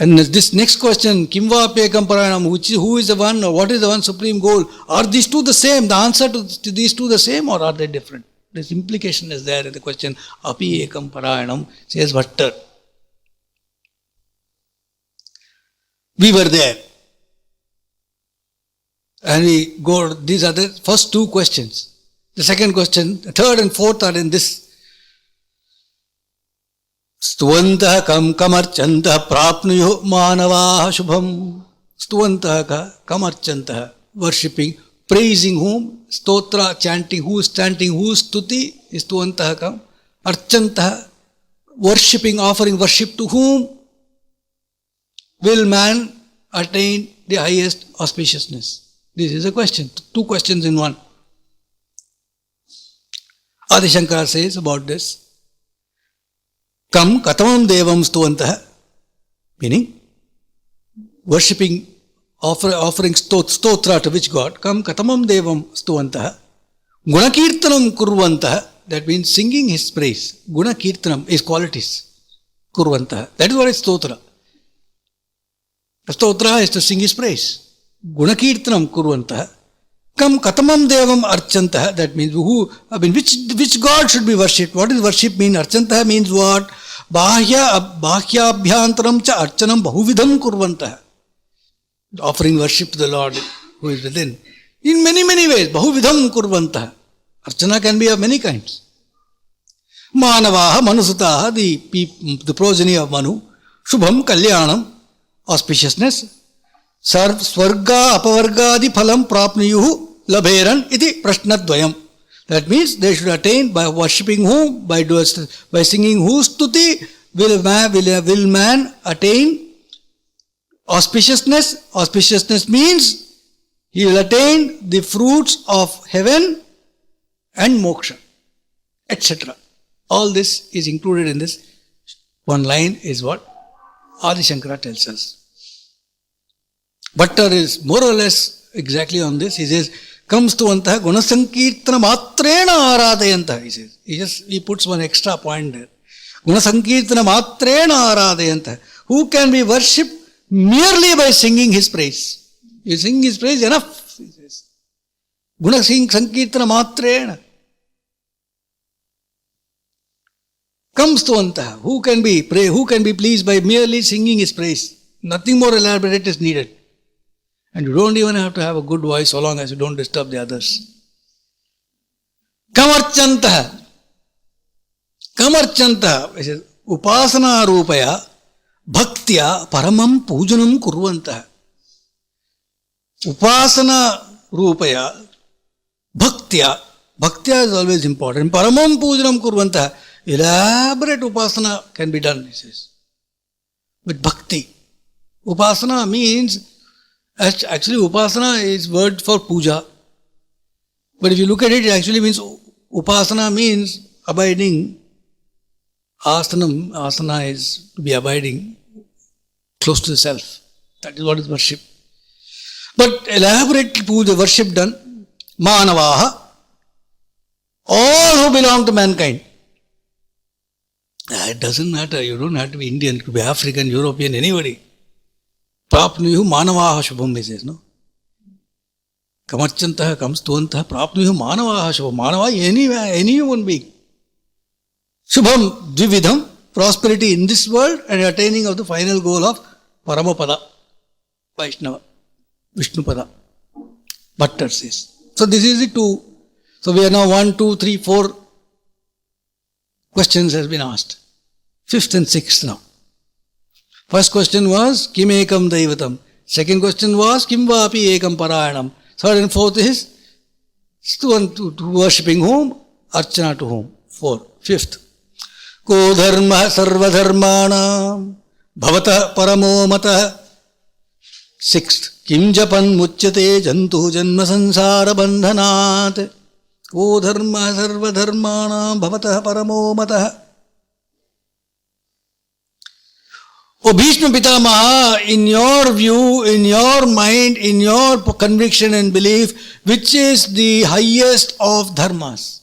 And this next question, Kimvapekam Parayanam, who is the one or what is the one supreme goal? Are these two the same? The answer to these two the same or are they different? This implication is there in the question, Api Ekam Parayanam, says Bhattar. We were there. And we go, these are the first two questions. The second question, the third and fourth are in this. Stuvantah kamarchantah prapnuyo manavaha shubham. Stuvantah kamarchantah, worshipping, praising whom? Stotra, chanting, who is chanting, who is stuti? Is stuvantah kam. Archantah, worshipping, offering worship to whom? Will man attain the highest auspiciousness? This is a question. Two questions in one. Adi Shankara says about this. Kam katamam devam stuvantah, meaning worshipping, offering stotra to which God? Kam katamam devam stuvantah, gunakirtanam kurvantah, that means singing his praise. Gunakirtanam is qualities. Kurvantah, that is what is stotra. The stotra is to sing his praise. Gunakirtanam kurvantah. Kam katamam devam archantah, that means which God should be worshipped? What does worship mean? Archantah means what? Bhahyabhyantaram cha archanam bahuvidham kurvantah. Offering worship to the Lord who is within. In many, many ways. Bahuvidham kurvantah. Archana can be of many kinds. Manavaha, manusutaha, the progeny of Manu. Shubham, kalyanam, auspiciousness. Swarga apavargadi phalam prapniyuhu labheran iti prashnadvayam. That means they should attain by worshipping whom? By singing whose stuti will man attain auspiciousness. Auspiciousness means he will attain the fruits of heaven and moksha, etc. All this is included in this one line is what Adi Shankara tells us. Bhattar is more or less exactly on this. He says, comes to antah gunasankirtana matrena aradayantah. He says, he puts one extra point there. Gunasankirtana matrena aradayantah. Who can be worshipped merely by singing his praise? You sing his praise enough, he says. Gunasankirtana matrena. Comes to antah. Who can be pleased by merely singing his praise? Nothing more elaborate is needed. And you don't even have to have a good voice so long as you don't disturb the others. Kamarchantah. Kamarchantah. It says, Upasana rupaya bhaktya paramam pujanam kurvantah. Upasana rupaya bhaktya. Bhaktya is always important. Paramam pujanam kurvantah. Elaborate upasana can be done, he says. With bhakti. Upasana means, actually upasana is word for puja. But if you look at it, it actually means, upasana means abiding. Asana is to be abiding close to the self. That is what is worship. But elaborate puja, worship done, manavaha, all who belong to mankind. It doesn't matter, you don't have to be Indian, it could be African, European, anybody. Prapnuyuhu manavaha shubham, he says, no? Kamarchantah comes to antah, prapnuyuhu manavaha shubham. Manava, any human being. Shubham, dvividham, prosperity in this world and attaining of the final goal of Paramapada, Vaishnava, Vishnupada. Bhattar says. So this is the two. So we are now 1, 2, 3, 4 questions has been asked. Fifth and sixth now. First question was, Kim ekam daivatam. Second question was, Kim vapi ekam parayanam. Third and fourth is, to worshipping whom? Archana to whom? Fifth. Ko dharma sarva dharmanam bhavata paramo mata. Sixth. Kim japan muchyate jantu janma sansara bandhanat. Ko dharma sarva dharmanam bhavata paramo mata. O Bhishma Pitamaha, in your view, in your mind, in your conviction and belief, which is the highest of dharmas?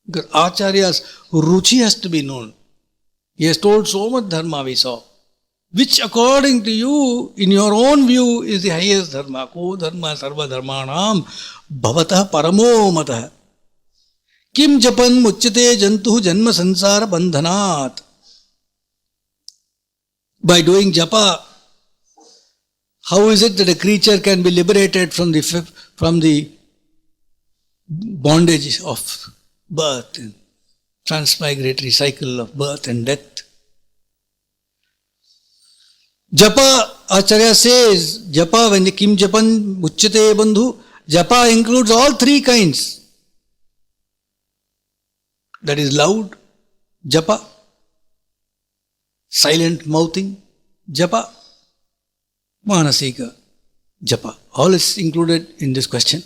Because Acharya's ruchi has to be known. He has told so much dharma we saw. which according to you, in your own view, is the highest dharma. Ko dharma sarva dharmanam bhavatah paramo matah. Kim japan muchyate jantu janma sansara bandhanat. By doing japa, how is it that a creature can be liberated from the bondage of birth, transmigratory cycle of birth and death? Japa, Acharya says, japa, when the kim japan muchyate bandhu, japa includes all three kinds. That is loud, japa, silent mouthing, japa, manasika, japa. All is included in this question.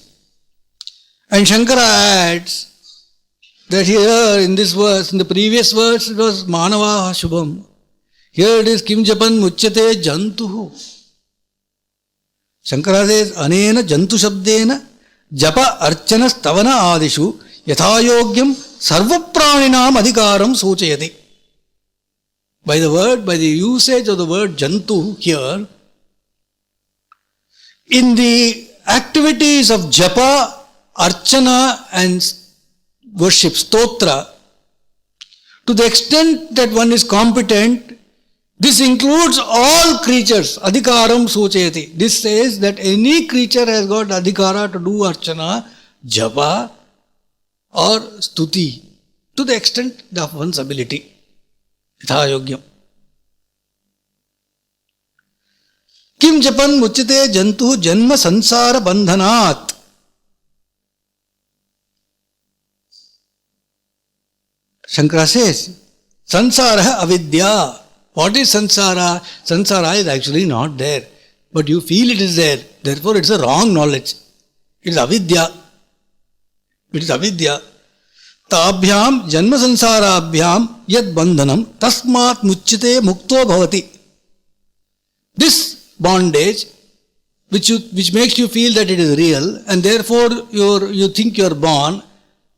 And Shankara adds that here in this verse, in the previous verse, it was manava shubham. Here it is kim japan muchyate jantuhu. Shankara says, anena jantu shabdena japa archana stavana adishu yathayogyam sarva praninam adhikaram sochayati. By the usage of the word jantu here, in the activities of japa, archana and worship, stotra, to the extent that one is competent, this includes all creatures, adhikaram sochayati. This says that any creature has got adhikara to do archana, japa or stuti to the extent of one's ability. Yathayogyam. Kim japan muchyate jantu janma sansara bandhanat. Shankara says, sansara avidya. What is sansara? Sansara is actually not there. But you feel it is there. Therefore, it's a wrong knowledge. It is avidya. It is avidya. Tabhyam janma sansarabhyam yad bandhanam tasmat muchyate mukto bhavati. This bondage, which makes you feel that it is real, and therefore you think you are born,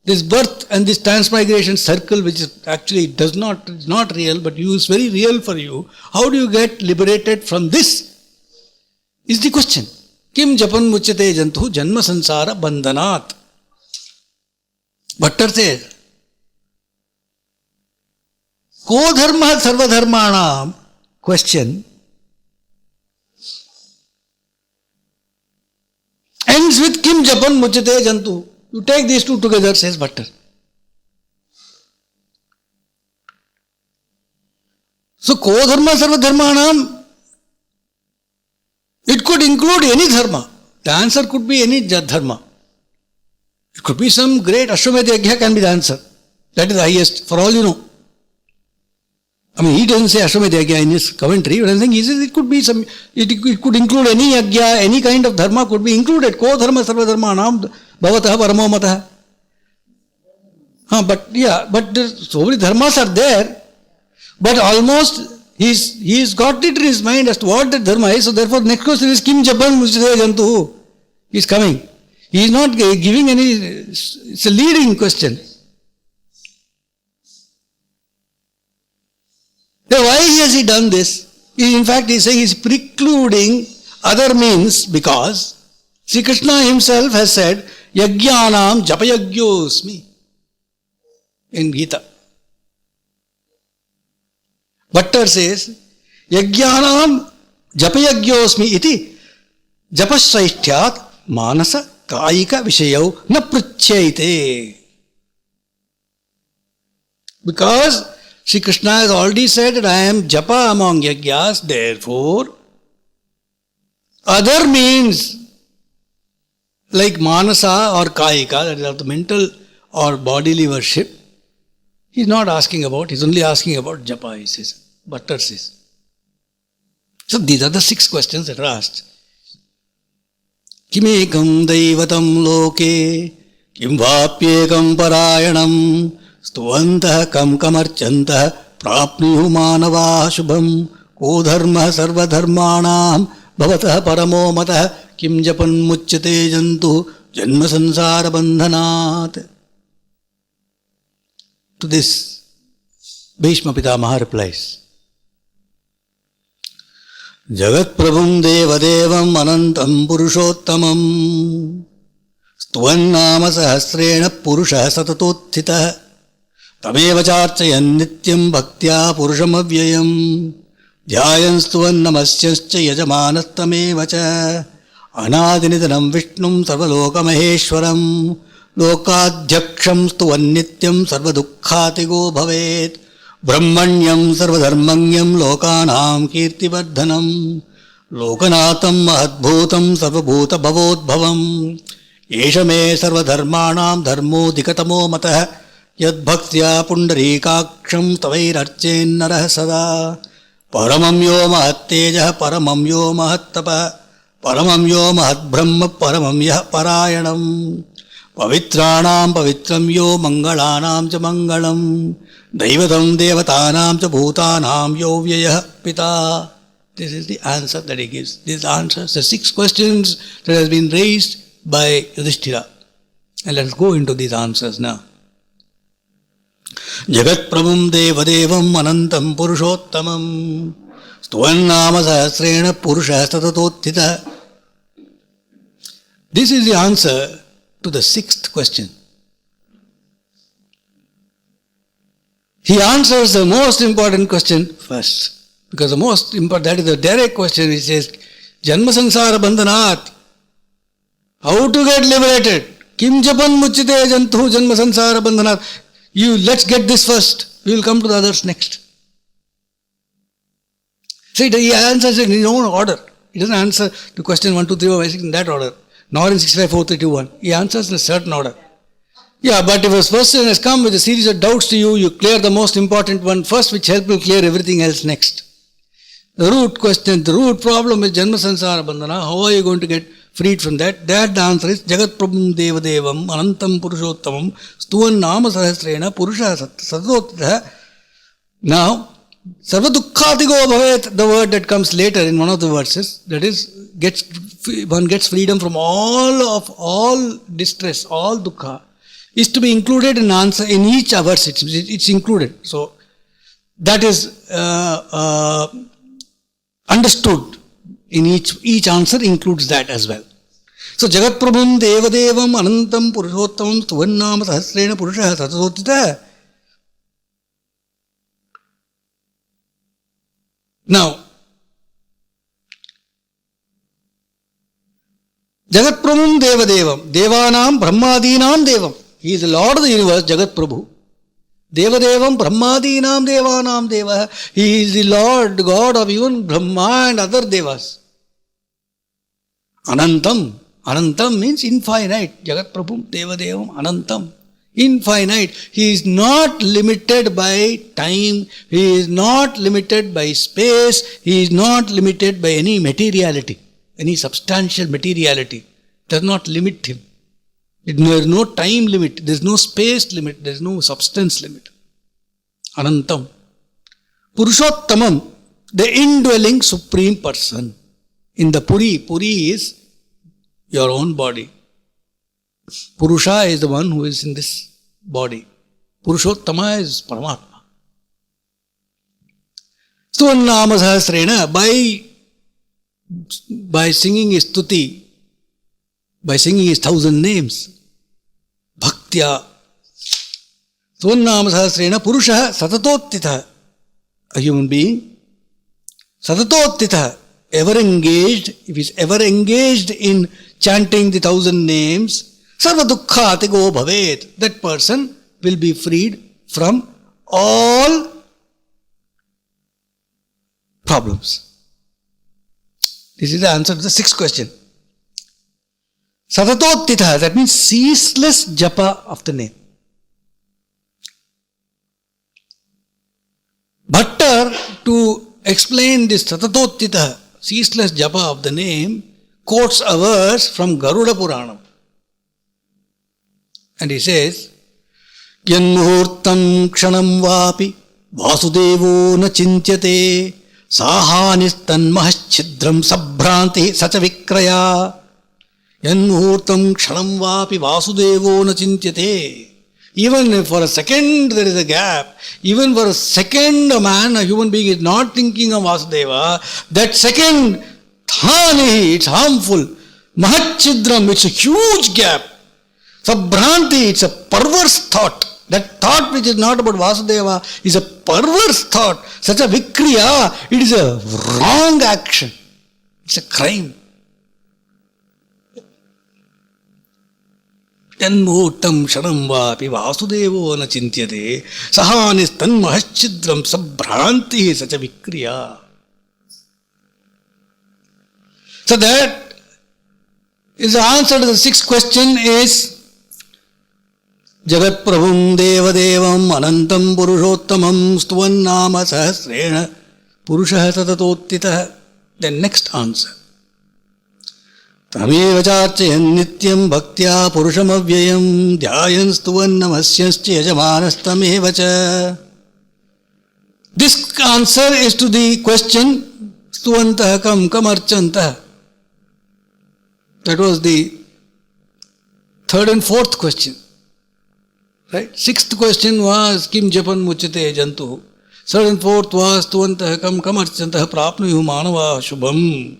this birth and this transmigration circle, which is actually is not real, but is very real for you. How do you get liberated from this? Is the question. Kim japan muchyate jantu janma sansara bandhanat. Bhattar says, ko dharma sarva dharmanam. Question ends with kim japan muchyate jantu. You take these two together, says Bhattar. So, ko dharma sarva dharmanam, it could include any dharma. The answer could be any dharma. It could be some great Ashwamedha Yajna can be the answer. That is the highest, for all you know. I mean, he doesn't say Ashwamedha Yajna in his commentary, but I think he says it could be some, it could include any yajna, any kind of dharma could be included. Ko dharma sarva dharmanam bhavatah paramo matah. But so many dharmas are there, but almost he's got it in his mind as to what the dharma is. So therefore, next question is kim japan muchyate jantu. He's coming. He is not giving any, it's a leading question. Now, why has he done this? In fact, he's saying he's precluding other means because Sri Krishna himself has said, Yajnanam japayagyosmi in Gita. Bhattar says, Yajnanam japayagyosmi iti japasraishthyat manasa kayika vishayau na prachyayate. Because Sri Krishna has already said that I am japa among yajnas, therefore, other means like manasa or kayika, that is of the mental or bodily worship, he is not asking about, he is only asking about japa, he says, Bhattar says. So these are the 6 questions that are asked. Kimekam daivatam loke, kim vapyekam parayanam, stuvantah kam kamarchantah prapniyu manavah shubham ko dharma sarva dharmanam bhavatah paramo matah kim japan muchyate jantu janma sansara bandhanat. To this, Bhishma Pitamaha replies, Jagatprabhum Devadevam Anantam Purushottamam Stuvannama Sahasrena Purusha Satatottita Tameva Charchayan Nityam Bhaktya Purushamavyayam Dhyayan Stuvannamasya Yajamanastamevacha Anadinitanam Vishnum Sarvalokamaheshwaram Lokadhyaksham Stuvannityam Sarvadukkhatigo Bhavet Brahmanyam Sarvadharmanyam Lokanam Kirtivardhanam Lokanatham Mahadbhutam Sarvabhuta Bhavodbhavam Esha me Sarvadharmanam Dharmo Dikatamo Matah Yad Bhaktya Pundarikaksham Tavairarchen Narah Sada Paramam Yo Mahattejah Paramam Yo Mahattapa Paramam Yo Mahatbrahma Paramam Yah Parayanam Pavitranam Pavitram Yo Mangalanam Cha Mangalam Daivatam Devatanam Cha Bhutanam Yo Vyayah Pita. This is the answer that he gives. These answers, the 6 questions that has been raised by Yudhishthira. And let us go into these answers now. Jagatprabhum Devadevam Anantam Purushottamam Stuvannama Sahasrena Purusha Satatottita. This is the answer to the 6th question. He answers the most important question first. Because the most important, that is the direct question, which says, Janma Sansara Bandhanat. How to get liberated? Kim Japan Muchite Jantu Janma Sansara Bandhanat. Let's get this first. We will come to the others next. See, he answers it in his own order. He doesn't answer the question 1, 2, 3, 4, 5, 6 in that order. Nor in 6, 5, 4, 3, 2, 1. He answers in a certain order. Yeah, but if a person has come with a series of doubts to you, you clear the most important one first, which will clear everything else next. The root question, the root problem is Janma Sansara Bandhana. How are you going to get freed from that? That the answer is Jagatprabhum Devadevam Anantam Purushottamam Stuvannama Sahasrena Purusha Satatottita. Now, Sarvadukkhatigo Bhavet, the word that comes later in one of the verses, that is, one gets freedom from all distress, all dukkha, is to be included in answer in each verse. It's included. So that is understood in each answer includes that as well. So Jagatprabhum Devadevam Anantam Purushottamam Stuvannama Sahasrena Purusha Satatottita. Now, Jagatprabhum Devadevam, Devanam Brahmadinam Devam. He is the Lord of the universe, Jagatprabhu. Devadevam Brahmadinam Devanam Deva. He is the Lord, God of even Brahma and other Devas. Anantam. Anantam means infinite. Jagatprabhum Devadevam Anantam. Infinite. He is not limited by time. He is not limited by space. He is not limited by any materiality, any substantial materiality. Does not limit him. There is no time limit. There is no space limit. There is no substance limit. Anantam. Purushottamam, the indwelling supreme person. In the Puri, Puri is your own body. Purusha is the one who is in this body. Purushottama is Paramatma. Stuvannama Sahasrena, by singing his stuti, by singing his 1,000 names, Bhaktya. Stuvannama Sahasrena Purusha Satatottita, a human being. Satatottita, ever engaged, if he is ever engaged in chanting the 1,000 names, Sarvadukkhatigo Bhavet, that person will be freed from all problems. This is the answer to the 6th question. Satatottita, that means ceaseless japa of the name. Bhattar, to explain this Satatottita, ceaseless japa of the name, quotes a verse from Garuda Puranam. And he says, Yanmuhurtam kshanam vapi vasudevo na chintyate sahanistan mahaschidram sabhranti sacha vikraya. Yanmuhurtam kshanam vapi vasudevo na chintyate. Even if for a second there is a gap, even for a second a human being is not thinking of Vasudeva, that second, thani, it's harmful. Mahachidram, it's a huge gap. Sabhranti, it's a perverse thought. That thought which is not about Vasudeva is a perverse thought. Such a vikriya, it is a wrong action. It's a crime. Tanmutam sharam vapi Vasudevo na chintyate sahanis tan mahachidram sabhranti, such a vikriya. So that is the answer to the sixth question is Jagat Prabhum Devadevam Anantam Purushottamam Stuvannama Sahasrena Purushaha Tatatottitah. The next answer. Tameva Chachayan Nityam Bhaktya Purusham Avyayam Dhyayan Stuvannamasyascha Yajamanastamev Cha. This answer is to the question Stuvantah kam archantah. That was the third and fourth question. Right? Sixth question was Kim Japan Muchate Jantu. Third and fourth was Stuvantah kam archantah prapnuyu manava shubham.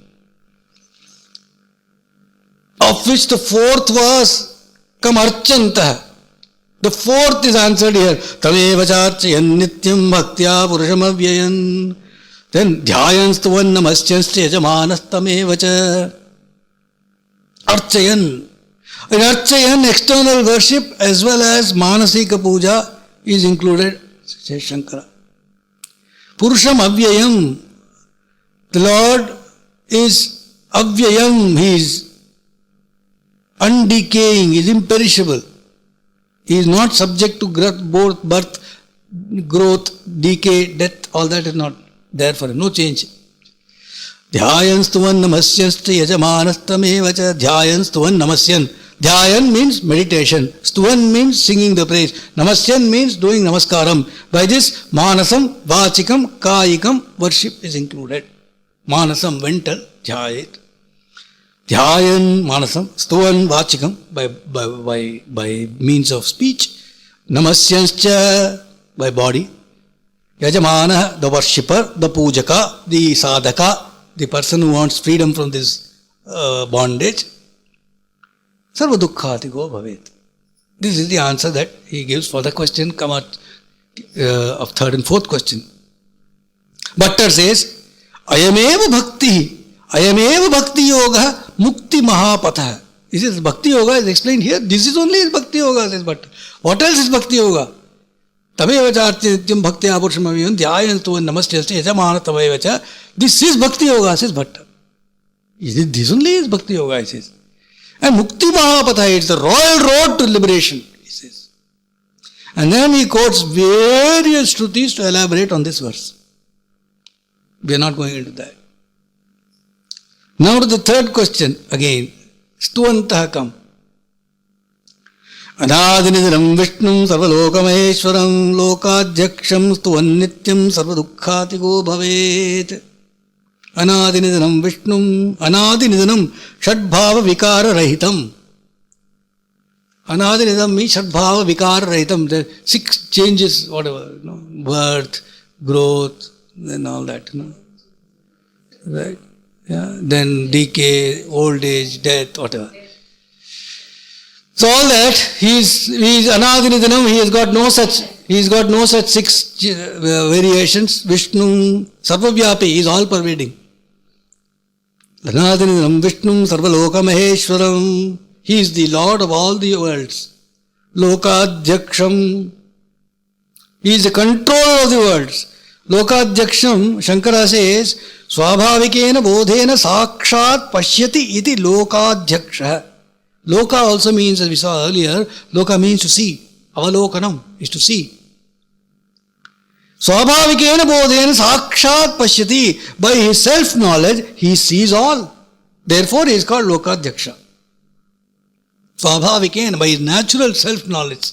Of which the fourth was kamarchantah. The fourth is answered here. Tameva charchayan nityam bhaktya purusham avyayan. Then dhyayan stuvannamasyascha yajamanastamev cha. Archayan. In Archayan, external worship as well as Manasika Puja is included, says Shankara. Purusham Avyayam. The Lord is Avyayam. He is undecaying, he is imperishable. He is not subject to birth, growth, decay, death. All that is not there for him. No change. Dhyayan stuvan namasyascha yajamanastamev cha. Dhyayan stuvan namasyan. Dhyayan means meditation. Stuvan means singing the praise. Namasyan means doing namaskaram. By this, manasam, vachikam, kayikam, worship is included. Manasam, mental, dhyayet. Dhyayan, manasam, stuvan, vachikam, by means of speech. Namasyanscha, by body. Yajamana, the worshipper, the pujaka, the sadhaka, the person who wants freedom from this bondage. Sarva dukkhatiko bhavet. This is the answer that he gives for the question of third and fourth question. Bhattar says, Ayameva bhakti, Ayameva bhakti yoga mukti mahapatha. He says, bhakti yoga is explained here. This is only his bhakti yoga, says Bhattar. What else is bhakti yoga? Tameva charti nityam bhaktya purusham avyayam dhyayan stuvan namasyascha yajamana tameva cha. This is bhakti yoga, says Bhattar. This only is bhakti yoga, he says. And Mukti Mahapatha, it's the royal road to liberation, he says. And then he quotes various Shrutis to elaborate on this verse. We are not going into that. Now to the third question again. Stuvantah kam. Anadinidaram Vishnum Sarvalokameshwaram Lokadhyaksham Stuvannityam Sarvadukkhatiko Bhavet. Anadinidanam Vishnum, Anadinidanam Shadbhava Vikara Rahitam. Anadinidam means Shadbhava Vikara Rahitam. The 6 changes, whatever, birth, growth, then all that, right? Yeah. Then decay, old age, death, whatever. So all that, he is Anadinidanam, he has got no such 6 variations. Vishnu, Sarvavyapi, he is all pervading. Anadinidanam Vishnum Sarvaloka Maheshwaram. He is the Lord of all the worlds. Lokadhyaksham. He is the controller of the worlds. Lokadhyaksham, Shankara says, Swabhavikena bodhena sakshat pashyati iti lokadhyaksha. Loka also means, as we saw earlier, loka means to see. Avalokanam is to see. Swabhavikena bodhena sakshat pashyati. By his self-knowledge, he sees all. Therefore, he is called Lokadhyaksha. Swabhavikena, by his natural self-knowledge.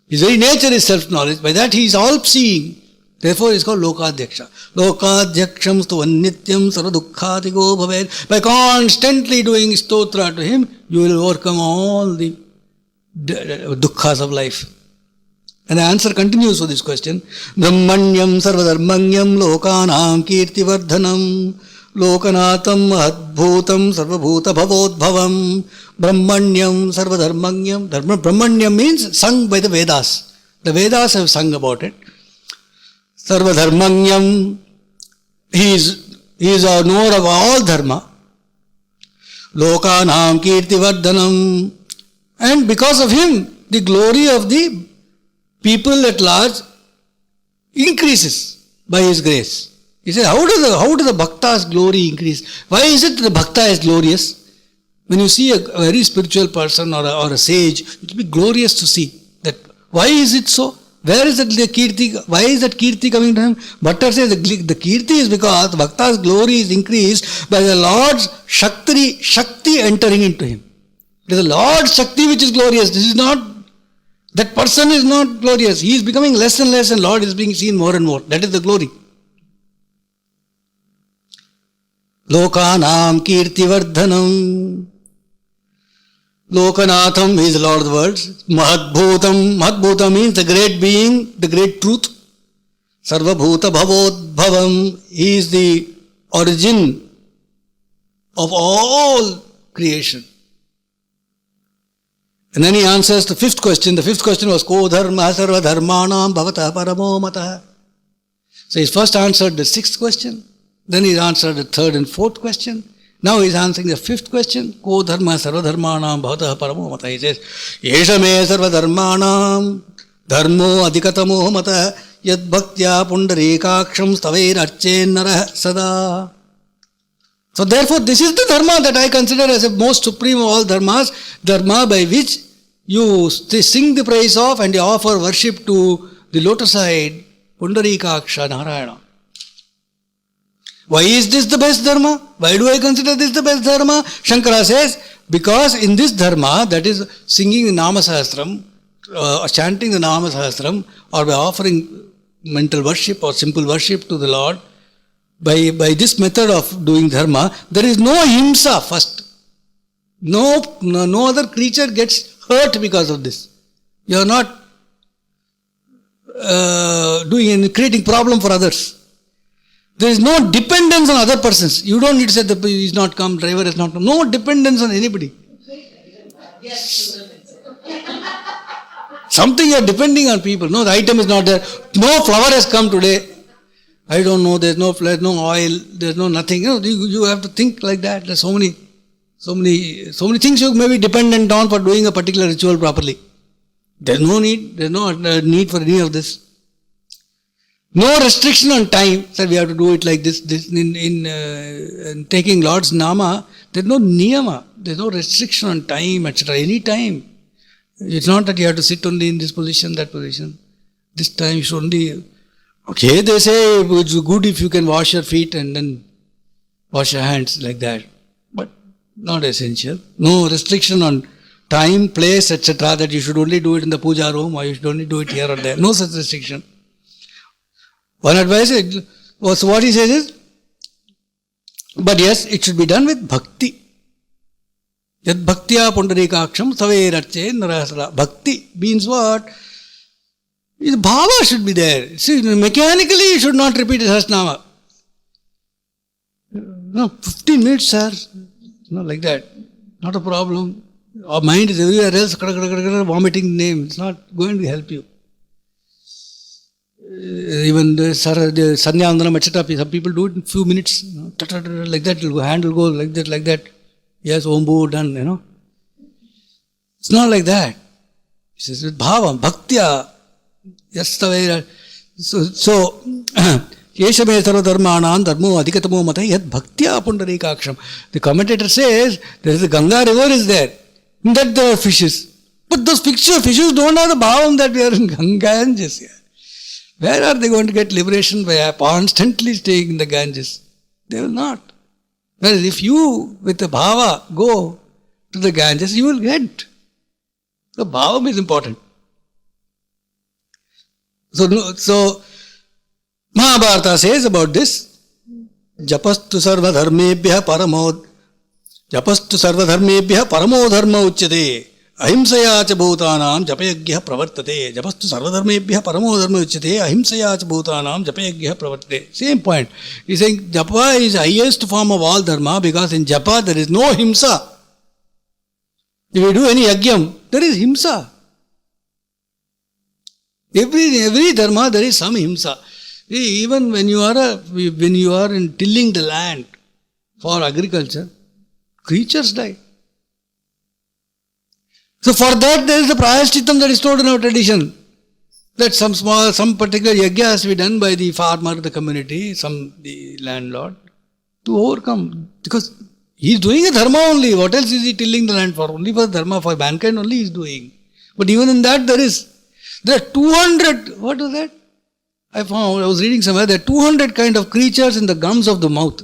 His very nature is self-knowledge. By that, he is all-seeing. Therefore, he is called Lokadhyaksha. Lokadhyaksham stuvanityam sarvadukkhatiko bhavet. By constantly doing stotra to him, you will overcome all the dukkhas of life. And the answer continues for this question. Brahmanyam sarvadharmanyam lokanam kirtivardhanam lokanatham adbhutam sarvabhuta bhavodbhavam. Brahmanyam sarvadharmanyam. Brahmanyam means sung by the Vedas. The Vedas have sung about it. Sarvadharmanyam. He is our knower of all dharma. Lokanam kirtivardhanam. And because of him, the glory of the people at large increases by his grace. He says, how does the bhakta's glory increase? Why is it the bhakta is glorious? When you see a very spiritual person or a sage, it will be glorious to see that. Why is it so? Where is the kirti? Why is that kirti coming to him? Bhatta says the kirti is because the bhakta's glory is increased by the Lord's Shakti entering into him. It is the Lord's Shakti which is glorious. This is not, that person is not glorious. He is becoming less and less and Lord is being seen more and more. That is the glory. Lokanam kirtivardhanam. Lokanatham is the Lord of the worlds. Mahadbhutam means the great being, the great truth. Sarvabhuta bhavodbhavam. He is the origin of all creation. And then he answers the fifth question. The fifth question was Ko dharma sarva dharmanam bhavata paramo matah. So he first answered the sixth question. Then he answered the third and fourth question. Now he is answering the fifth question. Ko dharma sarva dharmanam bhavata paramo matah. He says, Yesha me sarva dharmanam dharmo adhikatamo matah yad bhaktya pundarikaksham staver archen narah sada. So therefore, this is the dharma that I consider as the most supreme of all dharmas, dharma by which you sing the praise of and you offer worship to the lotus-eyed Pundarikaksha Narayana. Why is this the best dharma? Why do I consider this the best dharma? Shankara says, because in this dharma, that is singing the Nama Sahasram, chanting the Nama Sahasram, or by offering mental worship or simple worship to the Lord, by this method of doing dharma, there is no himsa first. No other creature gets hurt because of this. You are not creating problem for others. There is no dependence on other persons. You don't need to say that he is not come, driver has not come. No dependence on anybody. Something you are depending on people. No, the item is not there. No flower has come today. I don't know, there's no oil, there's no nothing. You have to think like that. There's so many things you may be dependent on for doing a particular ritual properly. There's no need for any of this. No restriction on time. So we have to do it like this. In taking Lord's Nama, there's no niyama. There's no restriction on time, etc. Any time. It's not that you have to sit only in this position, that position. This time you should only... Okay, they say it's good if you can wash your feet and then wash your hands like that. But not essential. No restriction on time, place, etc. that you should only do it in the puja room or you should only do it here or there. No such restriction. One advice was what he says is, but yes, it should be done with bhakti. Yad bhaktya pundarikaksham saverarche narasala. Bhakti means what? The bhava should be there. See, mechanically you should not repeat Sahasranama. No, 15 minutes, sir. No, like that. Not a problem. Our mind is everywhere else, vomiting name. It's not going to help you. Even the Sandhyandanam, etc. Some people do it in few minutes. Like that, hand will go like that. Yes, Ombu, done, It's not like that. He says with bhava, bhaktya. Yes, so Yeshame sarva dharmanam dharmo adhikatamo matah yad bhaktya pundarikaksham. The commentator says there is a Ganga river is there. In that there are fishes. But those fishes don't have the bhavam that we are in Ganges here. Where are they going to get liberation by constantly staying in the Ganges? They will not. Whereas if you with the bhava go to the Ganges, you will get. The bhavam is important. So Mahabharata says about this, Japastu sarva dharmebhya paramo dharma uchyate. Ahimsaya cha bhutanam japayagya pravartate. Japastu sarvadharmebhya paramo dharma uchyate. Ahimsaya cha bhutanam japayagya pravartate. Same point. He's saying japa is the highest form of all dharma because in japa there is no himsa. If you do any yagyam, there is himsa. Every dharma there is some himsa. Even when you are in tilling the land for agriculture, creatures die. So for that there is a prayashchitam that is told in our tradition. That some particular yajna has to be done by the farmer, the community, the landlord to overcome. Because he is doing a dharma only. What else is he tilling the land for? Only for dharma, for mankind only he is doing. But even in that there are 200, what was that? I was reading somewhere, there are 200 kind of creatures in the gums of the mouth.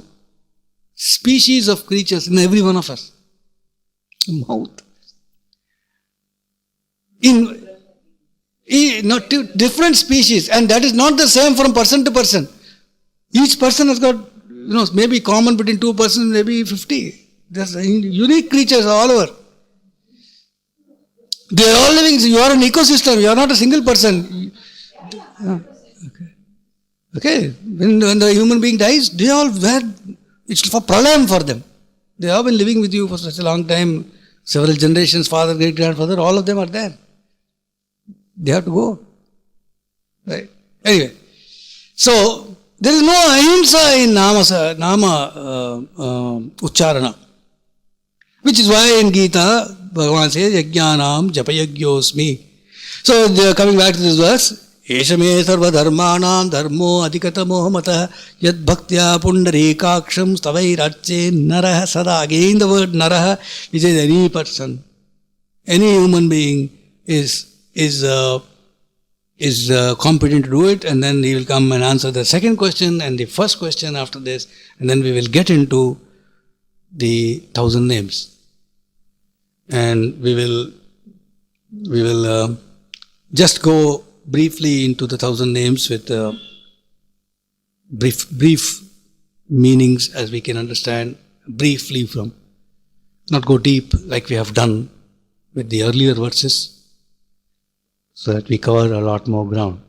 Species of creatures in every one of us. Mouth. Not different species, and that is not the same from person to person. Each person has got, maybe common between two persons, maybe 50. There's unique creatures all over. They are all living. You are an ecosystem. You are not a single person. Okay. When the human being dies, they all were. It's for pralayam for them. They have been living with you for such a long time. Several generations, father, great grandfather, all of them are there. They have to go. Right? Anyway, so there is no ahimsa in nama ucharana. Which is why in Gita, Bhagavan says, yajnanam japayagyosmi. So coming back to this verse, Eshame sarva dharmanam dharmo adhikatamo mata yad bhaktya pundarikaksham stavairarche naraha sada. Again the word naraha, which is any person, any human being is competent to do it, and then he will come and answer the second question and the first question after this, and then we will get into the 1,000 names. And we will just go briefly into the 1,000 names with brief meanings as we can understand briefly from, not go deep like we have done with the earlier verses, so that we cover a lot more ground.